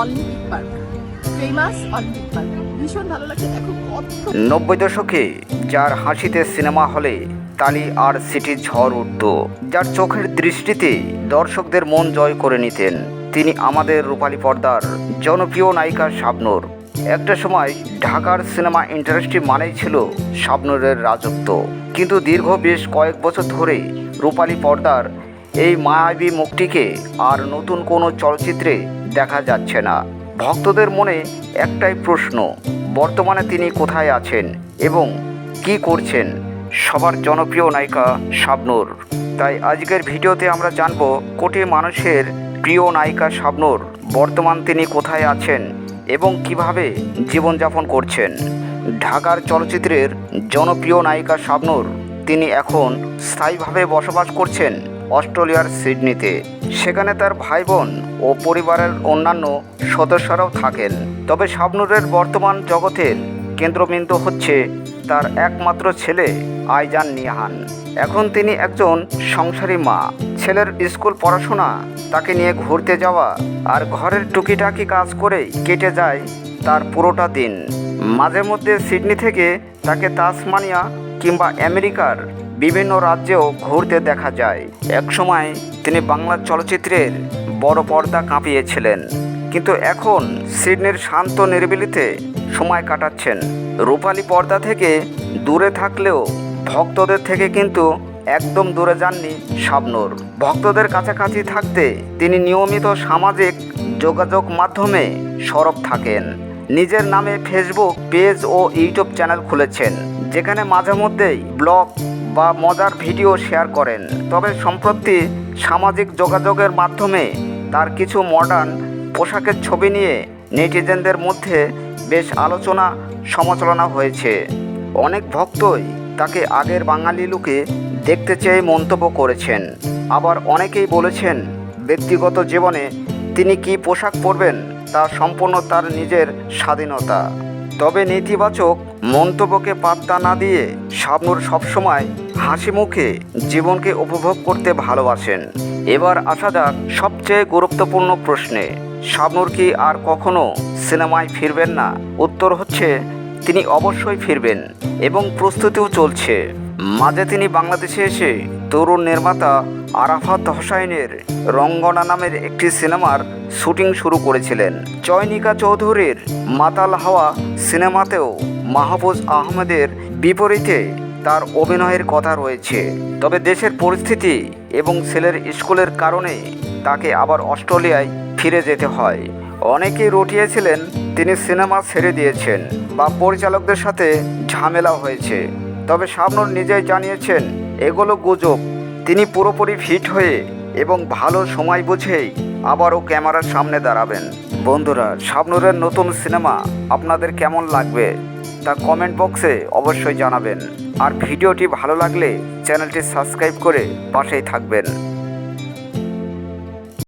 Olympic park, famous Olympic park. ভীষণ ভালো লাগছে। দেখো কত 90 দশকে যার হাসিতে সিনেমা হলে তালি আর সিটির ঝড় উঠত, যার চোখের দৃষ্টিতে দর্শকদের মন জয় করে নিতেন, তিনি আমাদের রূপালী পর্দার জনপ্রিয় নায়িকা শাবনূর। একটা সময় ঢাকার সিনেমা ইন্ডাস্ট্রি মানেই ছিল শাবনূরের রাজত্ব, কিন্তু দীর্ঘ বেশ কয়েক বছর ধরে রূপালী পর্দার এই মায়াবী মুখটিকে আর নতুন কোনো চলচ্চিত্রে দেখা যাচ্ছে না। ভক্তদের মনে একটাই প্রশ্ন, বর্তমানে তিনি কোথায় আছেন এবং কি করছেন সবার জনপ্রিয় নায়িকা শাবনূর। তাই আজকের ভিডিওতে আমরা জানব কোটি মানুষের প্রিয় নায়িকা শাবনূর বর্তমান তিনি কোথায় আছেন এবং কিভাবে জীবনযাপন করছেন। ঢাকার চলচ্চিত্রের জনপ্রিয় নায়িকা শাবনূর তিনি এখন স্থায়ীভাবে বসবাস করছেন অস্ট্রেলিয়ার সিডনিতে। সেখানে তার ভাই বোন ও পরিবারের অন্যান্য সদস্যরাও থাকেন। তবে শাবনূরের বর্তমান জগতের কেন্দ্রবিন্দু হচ্ছে তার একমাত্র ছেলে আইজান নিহান। এখন তিনি একজন সংসারী মা। ছেলের স্কুল পড়াশোনা, তাকে নিয়ে ঘুরতে যাওয়া আর ঘরের টুকিটাকি কাজ করেই কেটে যায় তার পুরোটা দিন। মাঝে মধ্যে সিডনি থেকে তাকে তাসমানিয়া কিংবা আমেরিকার বিভিন্ন রাজ্যেও ঘুরতে দেখা যায়। একসময় তিনি বাংলা চলচ্চিত্রের বড় পর্দা কাঁপিয়েছিলেন, কিন্তু এখন সিডনির শান্ত নিরিবিলিতে সময় কাটাচ্ছেন। রূপালী পর্দা থেকে দূরে থাকলেও ভক্তদের থেকে কিন্তু একদম দূরে যাননি শাবনূর। ভক্তদের কাছাকাছি থাকতে তিনি নিয়মিত সামাজিক যোগাযোগ মাধ্যমে সরব থাকেন। নিজের নামে ফেসবুক পেজ ও ইউটিউব চ্যানেল খুলেছেন, যেখানে মাঝে মধ্যেই ব্লগ বা মজার ভিডিও শেয়ার করেন। তবে সম্প্রতি সামাজিক যোগাযোগের মাধ্যমে তার কিছু মডার্ন পোশাকের ছবি নিয়ে নেটিজেনদের মধ্যে বেশ আলোচনা সমালোচনা হয়েছে। অনেক ভক্তই তাকে আগের বাঙালি লুকে দেখতে চেয়ে মন্তব্য করেছেন। আবার অনেকেই বলেছেন ব্যক্তিগত জীবনে তিনি কী পোশাক পরবেন তা সম্পূর্ণ তার নিজের স্বাধীনতা। তবে নেতিবাচক মন্তব্যকে পাত্তা না দিয়ে শাবনূর সবসময় হাসি মুখে জীবনকে উপভোগ করতে ভালোবাসেন। এবার আসা যাক সবচেয়ে গুরুত্বপূর্ণ প্রশ্নে, শাবনূর কি আর কখনো সিনেমায় ফিরবেন না? উত্তর হচ্ছে তিনি অবশ্যই ফিরবেন এবং প্রস্তুতিও চলছে। মাঝে তিনি বাংলাদেশে এসে তরুণ নির্মাতা আরাফাত হোসাইনের রঙ্গনা নামের একটি সিনেমার শুটিং শুরু করেছিলেন। চয়নিকা চৌধুরীর মাতাল হাওয়া সিনেমাতেও মাহফুজ আহমেদের বিপরীতে তার অভিনয়ের কথা রয়েছে। তবে দেশের পরিস্থিতি এবং ছেলের স্কুলের কারণে তাকে আবার অস্ট্রেলিয়ায় ফিরে যেতে হয়। অনেকেই রটিয়েছিলেন তিনি সিনেমা ছেড়ে দিয়েছেন বা পরিচালকদের সাথে ঝামেলা হয়েছে। তবে শাবনূর নিজেই জানিয়েছেন এগুলো গুজব। তিনি পুরোপুরি ফিট হয়ে এবং ভালো সময় বুঝেই আবারও ক্যামেরার সামনে দাঁড়াবেন। বন্ধুরা, শাবনূরের নতুন সিনেমা আপনাদের কেমন লাগবে তা কমেন্ট বক্সে অবশ্যই জানাবেন। আর ভিডিওটি ভালো লাগলে চ্যানেলটি সাবস্ক্রাইব করে পাশেই থাকবেন।